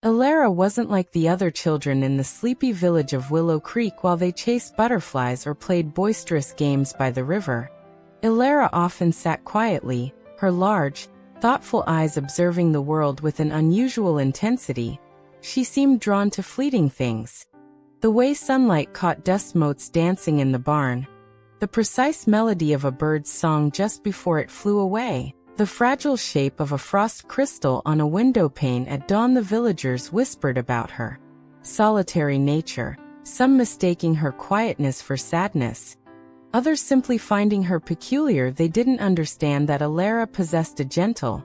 Elara wasn't like the other children in the sleepy village of Willow Creek while they chased butterflies or played boisterous games by the river. Elara often sat quietly, her large, thoughtful eyes observing the world with an unusual intensity. She seemed drawn to fleeting things. The way sunlight caught dust motes dancing in the barn. The precise melody of a bird's song just before it flew away. The fragile shape of a frost crystal on a windowpane at dawn. The villagers whispered about her solitary nature, some mistaking her quietness for sadness, others simply finding her peculiar. They didn't understand that Elara possessed a gentle,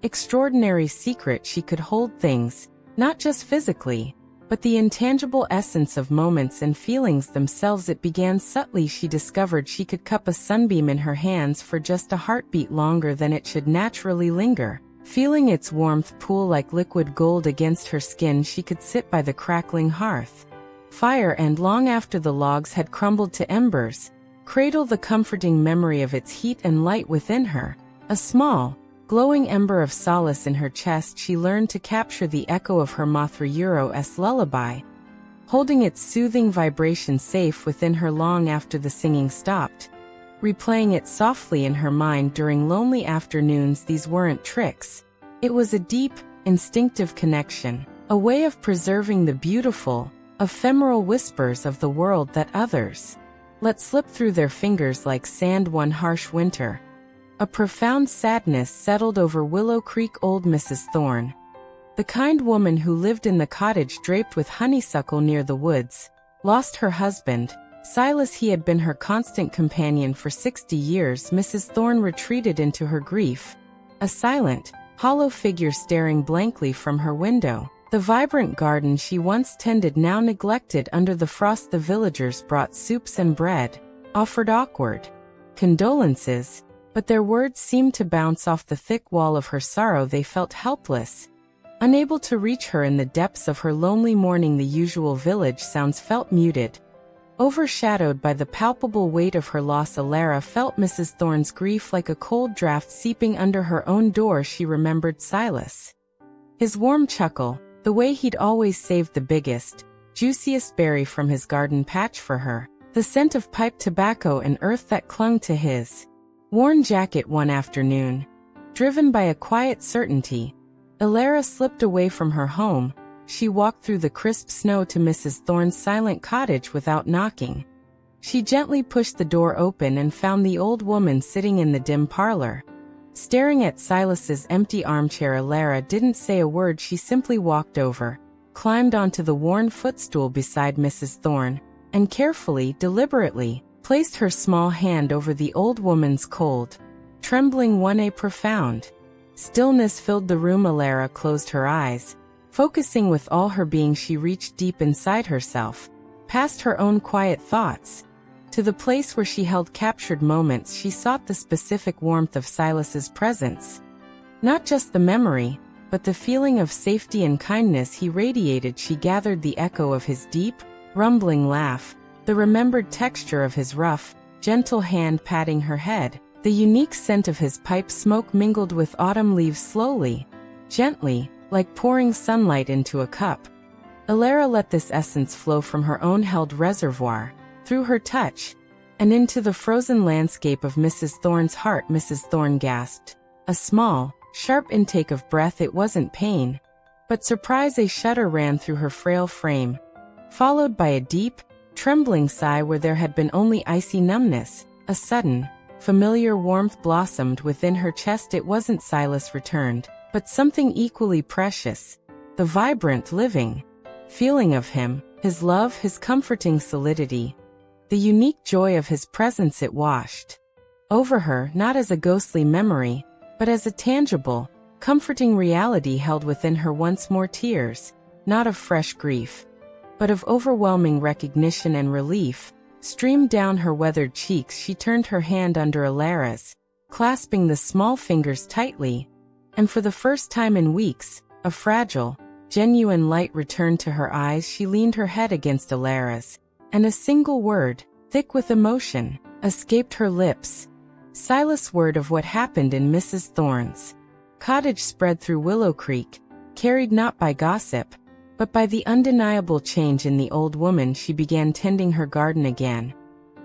extraordinary secret. She could hold things, not just physically, but the intangible essence of moments and feelings themselves. It began subtly. She discovered she could cup a sunbeam in her hands for just a heartbeat longer than it should naturally linger. Feeling its warmth pool like liquid gold against her skin, she could sit by the crackling hearth fire and, long after the logs had crumbled to embers, cradle the comforting memory of its heat and light within her. A small, glowing ember of solace in her chest. She learned to capture the echo of her Mothra-Euro's lullaby, holding its soothing vibration safe within her long after the singing stopped, replaying it softly in her mind during lonely afternoons. These weren't tricks. It was a deep, instinctive connection, a way of preserving the beautiful, ephemeral whispers of the world that others let slip through their fingers like sand. One harsh winter, a profound sadness settled over Willow Creek. Old Mrs. Thorne, the kind woman who lived in the cottage draped with honeysuckle near the woods, lost her husband, Silas. He had been her constant companion for 60 years. Mrs. Thorne retreated into her grief, a silent, hollow figure staring blankly from her window. The vibrant garden she once tended now neglected under the frost. The villagers brought soups and bread, offered awkward condolences, but their words seemed to bounce off the thick wall of her sorrow. They felt helpless, unable to reach her in the depths of her lonely mourning. The usual village sounds felt muted, overshadowed by the palpable weight of her loss. Elara felt Mrs. Thorne's grief like a cold draft seeping under her own door. She remembered Silas, his warm chuckle, the way he'd always saved the biggest, juiciest berry from his garden patch for her, the scent of pipe tobacco and earth that clung to his worn jacket. One afternoon, driven by a quiet certainty, Elara slipped away from her home. She walked through the crisp snow to Mrs. Thorne's silent cottage without knocking. She gently pushed the door open and found the old woman sitting in the dim parlor, staring at Silas's empty armchair. Elara didn't say a word. She simply walked over, climbed onto the worn footstool beside Mrs. Thorne, and carefully, deliberately, placed her small hand over the old woman's cold, trembling one. A profound stillness filled the room. Elara closed her eyes, focusing with all her being. She reached deep inside herself, past her own quiet thoughts, to the place where she held captured moments. She sought the specific warmth of Silas's presence, not just the memory, but the feeling of safety and kindness he radiated. She gathered the echo of his deep, rumbling laugh, the remembered texture of his rough, gentle hand patting her head, the unique scent of his pipe smoke mingled with autumn leaves. Slowly, gently, like pouring sunlight into a cup, Elara let this essence flow from her own held reservoir, through her touch, and into the frozen landscape of Mrs. Thorne's heart. Mrs. Thorne gasped, a small, sharp intake of breath. It wasn't pain, but surprise. A shudder ran through her frail frame, followed by a deep, trembling sigh where there had been only icy numbness. A sudden, familiar warmth blossomed within her chest. It wasn't Silas returned, but something equally precious, the vibrant, living feeling of him, his love, his comforting solidity, the unique joy of his presence. It washed over her, not as a ghostly memory, but as a tangible, comforting reality held within her once more. Tears, not of fresh grief, but of overwhelming recognition and relief, streamed down her weathered cheeks. She turned her hand under Elara's, clasping the small fingers tightly, and for the first time in weeks, a fragile, genuine light returned to her eyes. She leaned her head against Elara's, and a single word, thick with emotion, escaped her lips. Silas. Word of what happened in Mrs. Thorne's cottage spread through Willow Creek, carried not by gossip, but by the undeniable change in the old woman. She began tending her garden again.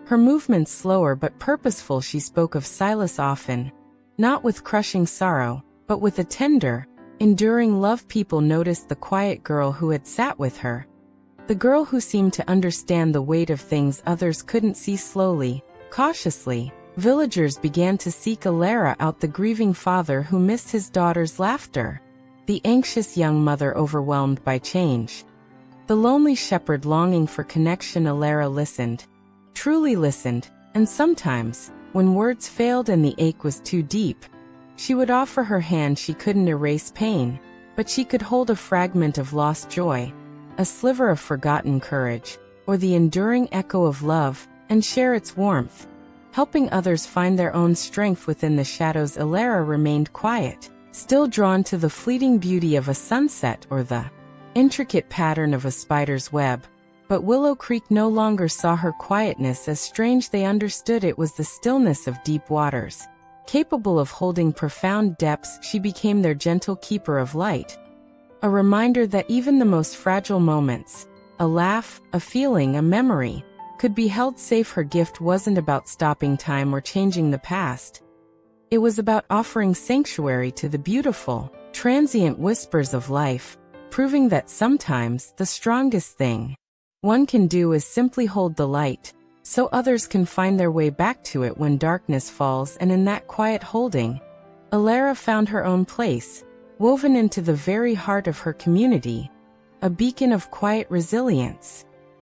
Her movements slower but purposeful, she spoke of Silas often, not with crushing sorrow, but with a tender, enduring love. People noticed the quiet girl who had sat with her, the girl who seemed to understand the weight of things others couldn't see. Slowly, cautiously, villagers began to seek Elara out, the grieving father who missed his daughter's laughter, the anxious young mother overwhelmed by change, the lonely shepherd longing for connection. Elara listened, truly listened, and sometimes, when words failed and the ache was too deep, she would offer her hand. She couldn't erase pain, but she could hold a fragment of lost joy, a sliver of forgotten courage, or the enduring echo of love, and share its warmth, helping others find their own strength within the shadows. Elara remained quiet, still drawn to the fleeting beauty of a sunset or the intricate pattern of a spider's web. But Willow Creek no longer saw her quietness as strange. They understood it was the stillness of deep waters, capable of holding profound depths. She became their gentle keeper of light, a reminder that even the most fragile moments, a laugh, a feeling, a memory, could be held safe. Her gift wasn't about stopping time or changing the past. It was about offering sanctuary to the beautiful, transient whispers of life, proving that sometimes the strongest thing one can do is simply hold the light, so others can find their way back to it when darkness falls. And in that quiet holding, Elara found her own place, woven into the very heart of her community, a beacon of quiet resilience.